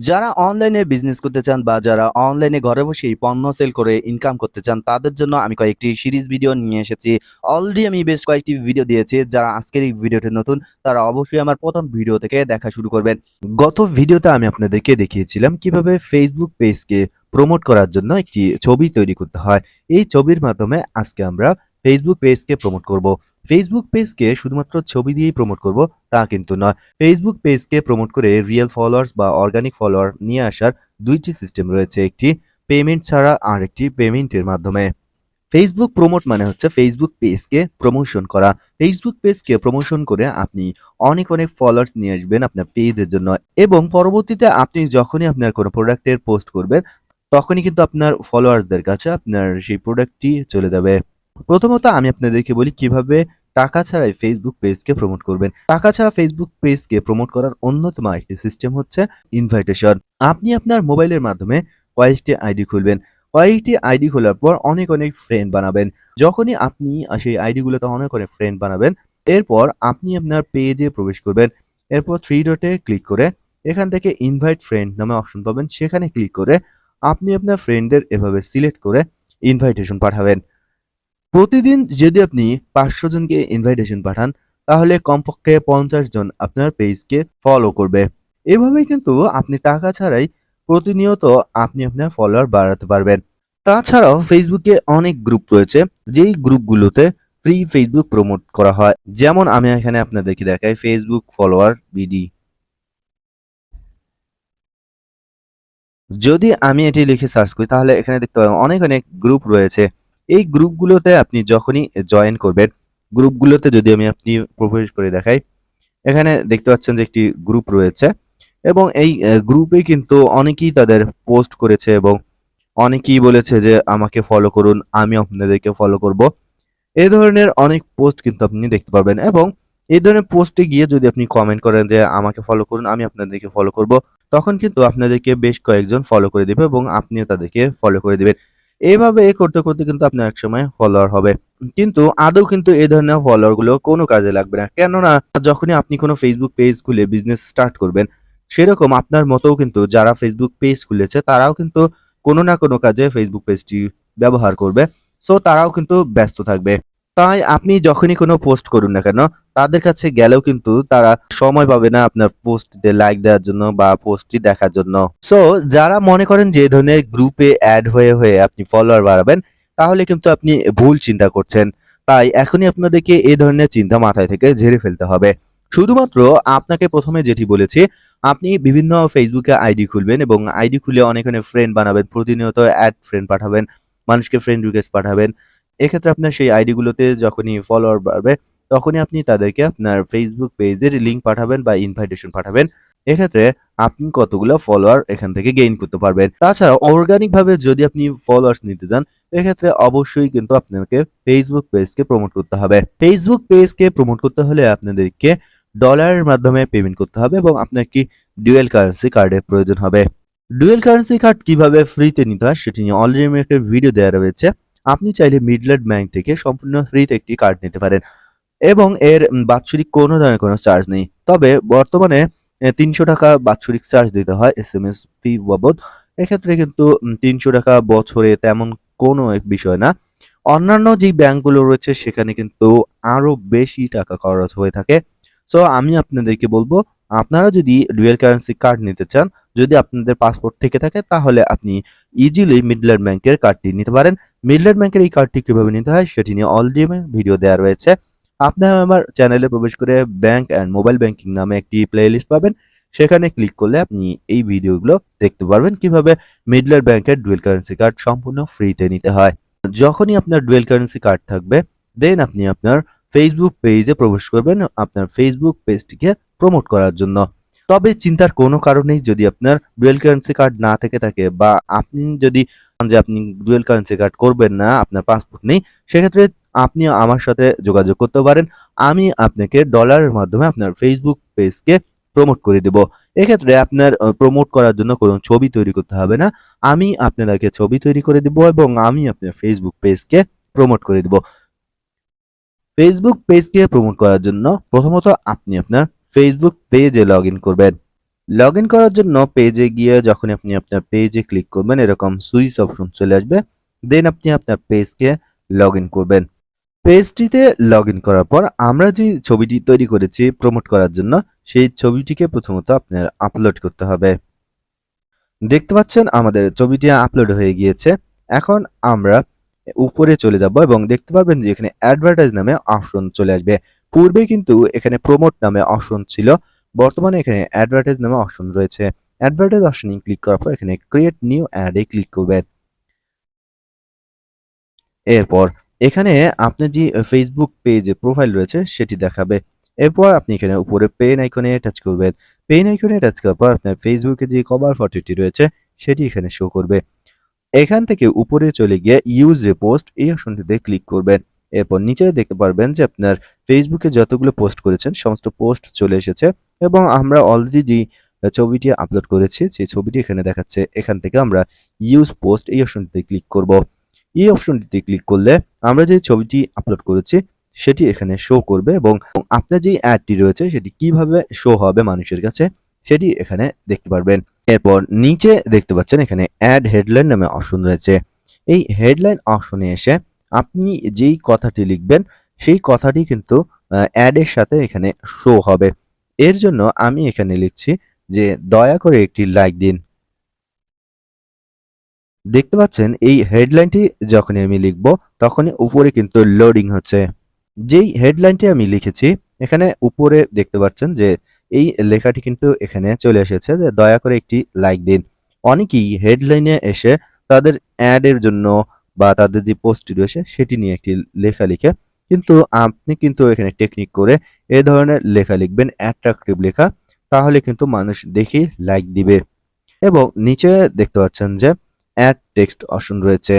যারা অনলাইনে বিজনেস করতে চান বা যারা অনলাইনে ঘরে বসেই পণ্য সেল করে ইনকাম করতে চান তাদের জন্য আমি কয়েকটি সিরিজ ভিডিও নিয়ে এসেছি। অলরেডি আমি বেশ কয়েকটি ভিডিও দিয়েছি। যারা আজকের এই ভিডিওটি নতুন তারা অবশ্যই আমার প্রথম ভিডিও থেকে দেখা শুরু করবেন। গত ভিডিওতে আমি আপনাদেরকে দেখিয়েছিলাম কিভাবে ফেসবুক পেজকে প্রমোট করার জন্য একটি ছবি তৈরি করতে হয়। এই ছবির মাধ্যমে আজকে আমরা ফেসবুক পেজকে প্রমোট করব। ফেসবুক পেজকে শুধুমাত্র ছবি দিয়েই প্রমোট করব তা কিন্তু নয়। ফেসবুক পেজকে প্রমোট করে রিয়েল ফলোয়ার্স বা অর্গানিক ফলোয়ার নিয়ে আসার দুইটি সিস্টেম রয়েছে, একটি পেমেন্ট ছাড়া আর একটি পেমেন্টের মাধ্যমে। ফেসবুক প্রমোট মানে হচ্ছে ফেসবুক পেজকে প্রমোশন করা। ফেসবুক পেজকে প্রমোশন করে আপনি অনেক অনেক ফলোয়ার্স নিয়ে আসবেন আপনার পেজের জন্য, এবং পরবর্তীতে আপনি যখনই আপনার কোনো প্রোডাক্টের পোস্ট করবেন তখনই কিন্তু আপনার ফলোয়ার্সদের কাছে আপনার সেই প্রোডাক্টটি চলে যাবে। প্রথমত আমি আপনাদেরকে বলি কিভাবে টাকা ছাড়াই ফেসবুক পেজকে প্রমোট করবেন। টাকা ছাড়া ফেসবুক পেজকে প্রমোট করার অন্যতম একটি সিস্টেম হচ্ছে ইনভাইটেশন। আপনি আপনার মোবাইলের মাধ্যমে কয়েকটি আইডি খুলবেন। কয়েকটি আইডি খোলার পর অনেক অনেক ফ্রেন্ড বানাবেন। যখনই আপনি সেই আইডিগুলোতে অনেক অনেক ফ্রেন্ড বানাবেন, এরপর আপনি আপনার পেজে প্রবেশ করবেন। এরপর থ্রি ডটে ক্লিক করে এখান থেকে ইনভাইট ফ্রেন্ড নামে অপশন পাবেন, সেখানে ক্লিক করে আপনি আপনার ফ্রেন্ডদের এভাবে সিলেক্ট করে ইনভাইটেশন পাঠাবেন। প্রতিদিন যদি আপনি 500 জনকে ইনভাইটেশন পাঠান তাহলে কমপক্ষে 50 জন আপনার পেজকে ফলো করবে। এভাবেই কিন্তু আপনি টাকা ছাড়াই প্রতিনিয়ত আপনি আপনার ফলোয়ার বাড়াতে পারবেন। তাছাড়াও ফেসবুকে অনেক গ্রুপ রয়েছে, যেই গ্রুপগুলোতে ফ্রি ফেসবুক প্রমোট করা হয়। যেমন আমি এখানে আপনাদেরকে দেখাই ফেসবুক ফলোয়ার বিডি। যদি আমি এটি লিখে সার্চ করি তাহলে এখানে দেখতে পাবেন অনেক অনেক গ্রুপ রয়েছে। এই গ্রুপগুলোতে আপনি যখনই জয়েন করবেন, গ্রুপগুলোতে যদি আপনি প্রবেশ করে দেখাই, এখানে দেখতে পাচ্ছেন যে একটি গ্রুপ রয়েছে, এবং এই গ্রুপে কিন্তু অনেকেই তাদের পোস্ট করেছে এবং অনেকেই বলেছে যে আমাকে ফলো করুন, আমি আপনাদেরকে ফলো করব। এই ধরনের অনেক পোস্ট কিন্তু আপনি দেখতে পারবেন, এবং এই ধরনের পোস্টে গিয়ে যদি আপনি কমেন্ট করেন যে আমাকে ফলো করুন, আমি আপনাদেরকে ফলো করব, তখন কিন্তু আপনাদেরকে বেশ কয়েকজন ফলো করে দিবে এবং আপনিও তাদেরকে ফলো করে দিবেন। এভাবে করতে করতে কিন্তু আপনার একসময় ফলোয়ার হবে। কিন্তু আদৌ কিন্তু এই ধরনের ফলোয়ার গুলো কোনো কাজে লাগবে না, কেননা যখনই আপনি কোনো ফেসবুক পেজ খুলে বিজনেস স্টার্ট করবেন, সেরকম আপনার মতোও কিন্তু যারা ফেসবুক পেজ খুলেছে তারাও কিন্তু কোনো না কোনো কাজে ফেসবুক পেজটি ব্যবহার করবে। সো তারাও কিন্তু ব্যস্ত থাকবে। তাই আপনি যখনই কোনো পোস্ট করুন না কেন, তাদের কাছে গেলেও কিন্তু তারা সময় পাবে না আপনার পোস্টটিতে লাইক দেওয়ার জন্য বা পোস্টটি দেখার জন্য। সো যারা মনে করেন যে এই ধরনের গ্রুপে অ্যাড হয়ে হয়ে আপনি ফলোয়ার বাড়াবেন, তাহলে কিন্তু আপনি ভুল চিন্তা করছেন। তাই এখনই আপনাদেরকে এই ধরনের চিন্তা মাথায় থেকে ঝেড়ে ফেলতে হবে। শুধুমাত্র আপনাকে প্রথমে যেটি বলেছি, আপনি বিভিন্ন ফেসবুকে আইডি খুলবেন এবং আইডি খুলে অনেক অনেক ফ্রেন্ড বানাবেন, প্রতিনিয়ত অ্যাড ফ্রেন্ড পাঠাবেন, মানুষকে ফ্রেন্ড রিকোয়েস্ট পাঠাবেন। এক্ষেত্রে আপনার সেই আইডিগুলোতে যখনই ফলোয়ার বাড়বে, তখনই আপনি তাদেরকে আপনার ফেসবুক পেজের লিঙ্ক পাঠাবেন বা ইনভাইটেশন পাঠাবেন। এক্ষেত্রে আপনি কতগুলো ফলোয়ার এখান থেকে গেইন করতে পারবেন। তাছাড়া অর্গানিক ভাবে যদি আপনি ফলোয়ার্স নিতে চান, এক্ষেত্রে অবশ্যই কিন্তু আপনাকে ফেসবুক পেজকে প্রমোট করতে হবে। ফেসবুক পেজকে প্রমোট করতে হলে আপনাদেরকে ডলারের মাধ্যমে পেমেন্ট করতে হবে এবং আপনার কি ডুয়েল কারেন্সি কার্ডের প্রয়োজন হবে। ডুয়েল কারেন্সি কার্ড কিভাবে ফ্রিতে নিতে হয় সেটি নিয়ে অলরেডি আমি একটা ভিডিও দেওয়া রয়েছে। আপনি চাইলে মিডল্যান্ড ব্যাংক থেকে সম্পূর্ণ ফ্রিতে একটি কার্ড নিতে পারেন, এবং এর বাৎসরিক কোনো ধরনের কোনো চার্জ নেই। তবে বর্তমানে ৳৩০০ বাৎসরিক চার্জ দিতে হয় এসএমএস ফি বাবদ। এক্ষেত্রে কিন্তু ৳৩০০ বছরে তেমন কোনো এক বিষয় না। অন্যান্য যেই ব্যাংকগুলো রয়েছে সেখানে কিন্তু আরো বেশি টাকা খরচ হয়ে থাকে। সো আমি আপনাদেরকে বলব, আপনারা যদি ডুয়াল কারেন্সি কার্ড নিতে চান, যদি আপনাদের পাসপোর্ট থেকে থাকে তাহলে আপনি ইজিলি মিডল্যান্ড ব্যাংকের কার্ডটি নিতে পারেন। মিডল্যান্ড ব্যাংকের এই কার্ডটি কিভাবে নিতে হয় সেটি নিয়ে অলরেডি আমার ভিডিও দেওয়া রয়েছে। আপনারা আমার চ্যানেলে প্রবেশ করে ব্যাংক অ্যান্ড মোবাইল ব্যাংকিং নামে একটি প্লেলিস্ট পাবেন। সেখানে ক্লিক করলে আপনি এই ভিডিওগুলো দেখতে পারবেন কিভাবে মিডল্যান্ড ব্যাংকের ডুয়াল কারেন্সি কার্ড সম্পূর্ণ ফ্রিতে নিতে হয়। যখনই আপনার ডুয়াল কারেন্সি কার্ড থাকবে, দেন আপনি আপনার ফেসবুক পেজে প্রবেশ করবেন আপনার ফেসবুক পেজটিকে প্রমোট করার জন্য। তবে চিন্তার কোনো কারণ নেই, যদি আপনার ডুয়াল কারেন্সি কার্ড না থেকে থাকে বা আপনি যদি চান যে আপনি ডুয়াল কারেন্সি কার্ড করবেন না, আপনার পাসপোর্ট নেই, সেক্ষেত্রে আপনি আমার সাথে যোগাযোগ করতে পারেন। আমি আপনাকে ডলারের মাধ্যমে আপনার ফেসবুক পেজকে প্রমোট করে দেব। এক্ষেত্রে আপনার প্রমোট করার জন্য কোনো ছবি তৈরি করতে হবে না। আমি আপনাদেরকে ছবি তৈরি করে দিব এবং আমি আপনার ফেসবুক পেজকে প্রমোট করে দিব। ফেসবুক পেজকে প্রমোট করার জন্য প্রথমত আপনি আপনার ফেসবুক পেজে লগ ইন করবেন। লগ ইন করার জন্য পেজে গিয়ে যখন আপনি আপনার পেজে ক্লিক করবেন এরকম সুইচ অপশন চলে আসবে। দেন আপনি আপনার পেজকে লগ ইন করবেন। পেজটিতে লগ ইন করার পর আমরা যে ছবিটি তৈরি করেছি প্রমোট করার জন্য সেই ছবিটিকে প্রথমত আপনার আপলোড করতে হবে। দেখতে পাচ্ছেন আমাদের ছবিটি আপলোড হয়ে গিয়েছে। এখন আমরা উপরে চলে যাব এবং দেখতে পারবেন যে এখানে অ্যাডভার্টাইজ নামে অপশন চলে আসবে। পূর্বে কিন্তু এখানে প্রমোট নামে অপশন ছিল, বর্তমানে এখানে অ্যাডভার্টাইজ নামে অপশন রয়েছে। অ্যাডভার্টাইজ অপশনে ক্লিক করার পর এখানে ক্রিয়েট নিউ অ্যাড এ ক্লিক করবেন। এরপর এখানে আপনার যে ফেসবুক পেজে প্রোফাইল রয়েছে সেটি দেখাবে। এরপর আপনি এখানে উপরে পেন আইকনে টাচ করবেন। পেন আইকনে টাচ করার পর আপনার ফেসবুকে যে কভার ফটোটি রয়েছে সেটি এখানে শো করবে। এখান থেকে উপরে চলে গিয়ে ইউজ এ পোস্ট এই অপশনটিতে ক্লিক করবেন। এরপর নিচে দেখতে পারবেন যে আপনার ফেসবুকে যতগুলো পোস্ট করেছেন সমস্ত পোস্ট চলে এসেছে এবং আমরা অলরেডি যে ছবিটি আপলোড করেছি সেই ছবিটি এখানে দেখাচ্ছে। এখান থেকে আমরা ইউজ পোস্ট এই অপশনটিতে ক্লিক করব। এই অপশনটিতে ক্লিক করলে আমরা যে ছবিটি আপলোড করেছি সেটি এখানে শো করবে এবং আপনার যে অ্যাডটি রয়েছে সেটি কিভাবে শো হবে মানুষের কাছে সেটি এখানে দেখতে পারবেন। এরপর নিচে দেখতে পাচ্ছেন এখানে অ্যাড হেডলাইন নামে অপশন রয়েছে। এই হেডলাইন অপশনে এসে আপনি যেই কথাটি লিখবেন সেই কথাটি কিন্তু অ্যাডের সাথে এখানে শো হবে। এর জন্য আমি এখানে লিখছি যে দয়া করে একটি লাইক দিন। দেখতে পাচ্ছেন এই হেডলাইনটি যখনই আমি লিখব তখনই উপরে কিন্তু লোডিং হচ্ছে। যেই হেডলাইনটি আমি লিখেছি এখানে উপরে দেখতে পাচ্ছেন যে এই লেখাটি কিন্তু এখানে চলে এসেছে যে দয়া করে একটি লাইক দিন। অনেকেই হেডলাইনে এসে তাদের অ্যাডের জন্য বা তাদের যে পোস্টটি রয়েছে সেটি নিয়ে একটি লেখা লিখে, কিন্তু আপনি কিন্তু এখানে টেকনিক করে এই ধরনের লেখা লিখবেন, অ্যাট্রাকটিভ লেখা, তাহলে কিন্তু মানুষ দেখেই লাইক দিবে। এবং নিচে দেখতে পাচ্ছেন যে অ্যাড টেক্সট অপশন রয়েছে।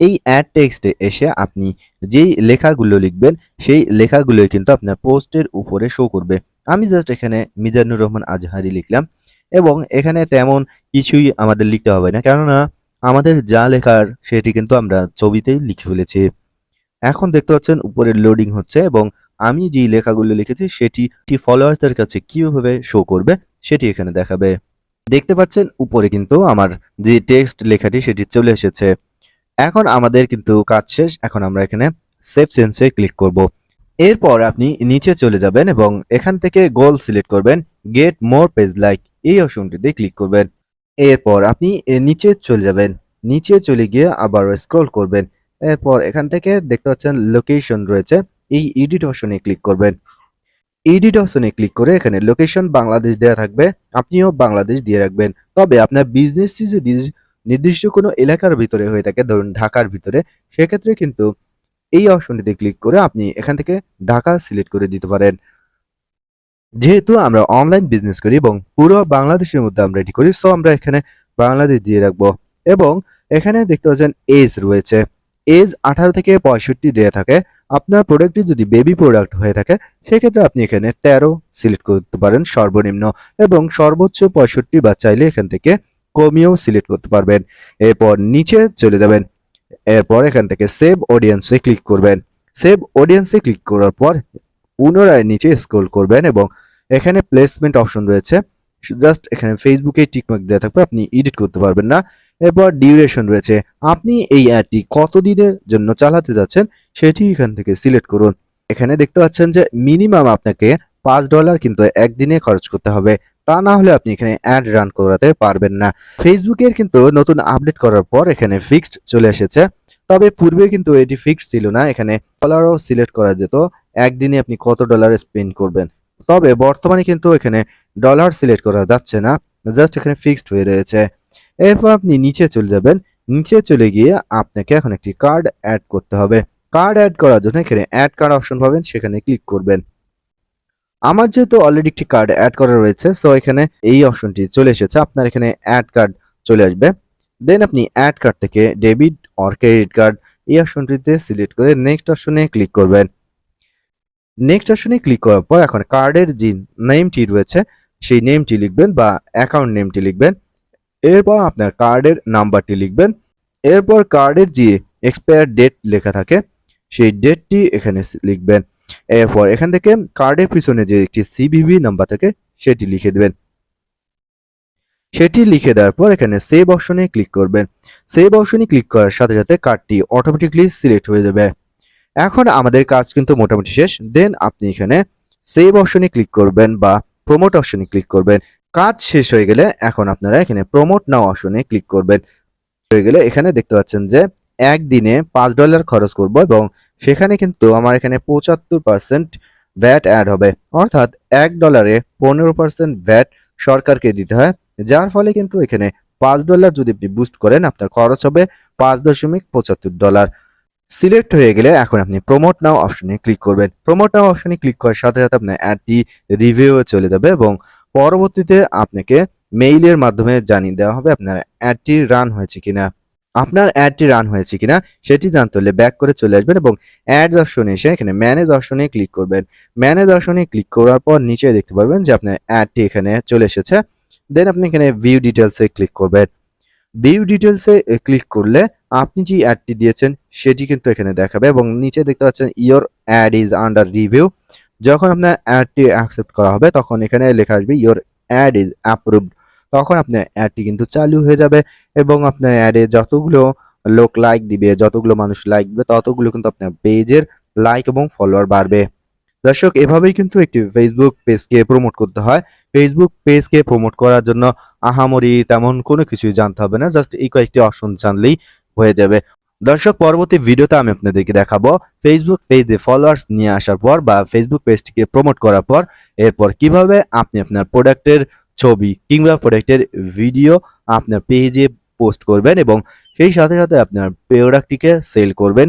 এই অ্যাড টেক্সটে এসে আপনি যেই লেখাগুলো লিখবেন সেই লেখাগুলোই কিন্তু আপনার পোস্টের উপরে শো করবে। আমি জাস্ট এখানে মিজানুর রহমান আজহারি লিখলাম এবং এখানে তেমন কিছুই আমাদের লিখতে হবে না, কেননা আমাদের যা লেখার সেটি কিন্তু আমরা ছবিতেই লিখে ফেলেছি। এখন দেখতে পাচ্ছেন উপরে লোডিং হচ্ছে এবং আমি যেই লেখাগুলো লিখেছি সেটি ফলোয়ার্সদের কাছে কিভাবে শো করবে সেটি এখানে দেখাবে। দেখতে পাচ্ছেন উপরে কিন্তু আমার যে টেক্সট লেখাটি সেটি চলে এসেছে। এখন আমাদের কিন্তু কাজ শেষ। এখন আমরা এখানে সেভ চেঞ্জে ক্লিক করব। এরপর আপনি নিচে চলে যাবেন এবং এখান থেকে গোল সিলেক্ট করবেন, গেট মোর পেজ লাইক এই অপশনটিতে ক্লিক করবেন। এরপর আপনি নিচে চলে যাবেন। নিচে চলে গিয়ে আবার স্ক্রল করবেন। এরপর এখান থেকে দেখতে পাচ্ছেন লোকেশন রয়েছে, এই এডিট অপশনে ক্লিক করবেন। এডিট অপশনে ক্লিক করে এখানে লোকেশন বাংলাদেশ দেওয়া থাকবে, আপনিও বাংলাদেশ দিয়ে রাখবেন। তবে আপনার বিজনেসটি যদি নির্দিষ্ট কোনো এলাকার ভিতরে হয়ে থাকে, ধরুন ঢাকার ভিতরে, সেক্ষেত্রে কিন্তু এই অপশনটিতে ক্লিক করে আপনি এখান থেকে ঢাকা সিলেক্ট করে দিতে পারেন। যেহেতু আমরা অনলাইন বিজনেস করি এবং পুরো বাংলাদেশের মধ্যে আমরা এটি করি, সো আমরা এখানে বাংলাদেশ দিয়ে রাখবো। এবং এখানে দেখতে পাচ্ছেন এজ রয়েছে, এজ 18 থেকে 65 দেয়া থাকে। আপনার প্রোডাক্টটি যদি বেবি প্রোডাক্ট হয়ে থাকে সেক্ষেত্রে আপনি এখানে 13 সিলেক্ট করতে পারেন সর্বনিম্ন, এবং সর্বোচ্চ 65 বা চাইলে এখান থেকে কমিয়েও সিলেক্ট করতে পারবেন। এরপর নিচে চলে যাবেন। এরপর এখান থেকে সেভ অডিয়েন্সে ক্লিক করবেন। সেভ অডিয়েন্সে ক্লিক করার পর পুনরায় নিচে স্ক্রল করবেন এবং এখানে প্লেসমেন্ট অপশন রয়েছে। জাস্ট এখানে ফেসবুকে টিকমার্ক দেওয়া থাকবে, আপনি এডিট করতে পারবেন না। এরপর ডিউরেশন রয়েছে, আপনি এই অ্যাডটি কতদিনের জন্য চালাতে যাচ্ছেন সেটি এখান থেকে সিলেক্ট করুন। এখানে দেখতে পাচ্ছেন যে মিনিমাম আপনাকে $5 কিন্তু একদিনে খরচ করতে হবে, তা না হলে আপনি এখানে অ্যাড রান করাতে পারবেন না। ফেসবুকের কিন্তু নতুন আপডেট করার পর এখানে ফিক্সড চলে এসেছে, তবে পূর্বে কিন্তু এটি ফিক্সড ছিল না। এখানে ডলারও সিলেক্ট করা যেত, একদিনে আপনি কত ডলার স্পেন্ড করবেন। তবে বর্তমানে কিন্তু এখানে ডলার সিলেক্ট করা যাচ্ছে না, জাস্ট এখানে ফিক্সড হয়ে রয়েছে। এরপর আপনি নিচে চলে যাবেন। নিচে চলে গিয়ে আপনাকে এখন একটি কার্ড অ্যাড করতে হবে। কার্ড অ্যাড করার জন্য এখানে অ্যাড কার্ড অপশন পাবেন, সেখানে ক্লিক করবেন। আমার যেহেতু অলরেডি একটি কার্ড অ্যাড করা রয়েছে, সো এখানে এই অপশনটি চলে এসেছে। আপনার এখানে অ্যাড কার্ড চলে আসবে। দেন আপনি অ্যাড কার্ড থেকে ডেবিট অর ক্রেডিট কার্ড এই অপশনটিতে সিলেক্ট করে নেক্সট অপশনে ক্লিক করবেন। নেক্সট অপশনে ক্লিক করার পর এখন কার্ডের যে নেমটি রয়েছে সেই নেমটি লিখবেন বা অ্যাকাউন্ট নেমটি লিখবেন। এরপর আপনার কার্ডের নাম্বারটি লিখবেন। এরপর কার্ডের যে এক্সপায়ার ডেট লেখা থাকে সেই ডেটটি এখানে লিখবেন। এরপর এখান থেকে কার্ডের পিছনে যে একটি সিভিভি নাম্বার থাকে সেটি লিখে দেবেন। সেটি লিখে দেওয়ার পর এখানে সেভ অপশনে ক্লিক করবেন। সেভ অপশনে ক্লিক করার সাথে সাথে কার্ডটি অটোমেটিকলি সিলেক্ট হয়ে যাবে। এখন আমাদের কাজ কিন্তু মোটামুটি শেষ। দেন আপনি এখানে সেভ অপশনে ক্লিক করবেন বা প্রমোট অপশনে ক্লিক করবেন। কাজ শেষ হয়ে গেলে এখন আপনারা এখানে প্রমোট নাও অপশনে ক্লিক করবেন। হয়ে গেলে এখানে দেখতে পাচ্ছেন যে একদিনে $5 খরচ করব এবং সেখানে কিন্তু আমার এখানে 75% ভ্যাট অ্যাড হবে, অর্থাৎ $1 15% ভ্যাট সরকারকে দিতে হয়, যার ফলে কিন্তু এখানে $5 যদি আপনি বুস্ট করেন আপনার খরচ হবে $5.75। সিলেক্ট হয়ে গেলে এখন আপনি প্রমোট নাও অপশনে ক্লিক করবেন। প্রমোট নাও অপশনে ক্লিক করার সাথে সাথে আপনার অ্যাডটি রিভিউয়ে চলে যাবে এবং পরবর্তীতে আপনাকে মেইলের মাধ্যমে জানিয়ে দেওয়া হবে আপনার অ্যাডটি রান হয়েছে কিনা। আপনার অ্যাডটি রান হয়েছে কিনা সেটি জানতে হলে ব্যাক করে চলে আসবেন এবং অ্যাডস অপশনে এসে এখানে ম্যানেজ অপশনে ক্লিক করবেন। ম্যানেজ অপশনে ক্লিক করার পর নিচে দেখতে পারবেন যে আপনার অ্যাডটি এখানে চলে এসেছে। দেন আপনি এখানে ভিউ ডিটেলসে ক্লিক করবেন। ভিউ ডিটেলসে ক্লিক করলে আপনি যে অ্যাডটি দিয়েছেন সেটি কিন্তু এখানে দেখাবে এবং নিচে দেখতে পাচ্ছেন your ad is under review. যখন আপনার অ্যাডটি অ্যাকসেপ্ট করা হবে তখন এখানে লেখা আসবে ইওর অ্যাড ইজ অ্যাপ্রুভড। তখন আপনার অ্যাডটি কিন্তু চালু হয়ে যাবে এবং আপনার অ্যাডে যতগুলো লোক লাইক দিবে, যতগুলো মানুষ লাইক দিবে ততগুলো কিন্তু আপনার পেজের লাইক এবং ফলোয়ার বাড়বে। দর্শক, এভাবেই কিন্তু একটি ফেসবুক পেজকে প্রমোট করতে হয়। ফেসবুক পেজকে প্রমোট করার জন্য আহামরি তেমন কোনো কিছুই জানতে হবে না, জাস্ট এই কয়েকটি অপশন জানলেই হয়ে যাবে। দর্শক, পরবর্তী ভিডিওতে আমি আপনাদেরকে দেখাবো ফেসবুক পেজে ফলোয়ার্স নিয়ে আসার পর বা ফেসবুক পেজটিকে প্রমোট করার পর এরপর কিভাবে আপনি আপনার প্রোডাক্টের ছবি কিংবা প্রোডাক্টের ভিডিও আপনার পেজে পোস্ট করবেন এবং সেই সাথে সাথে আপনার প্রোডাক্টটিকে সেল করবেন।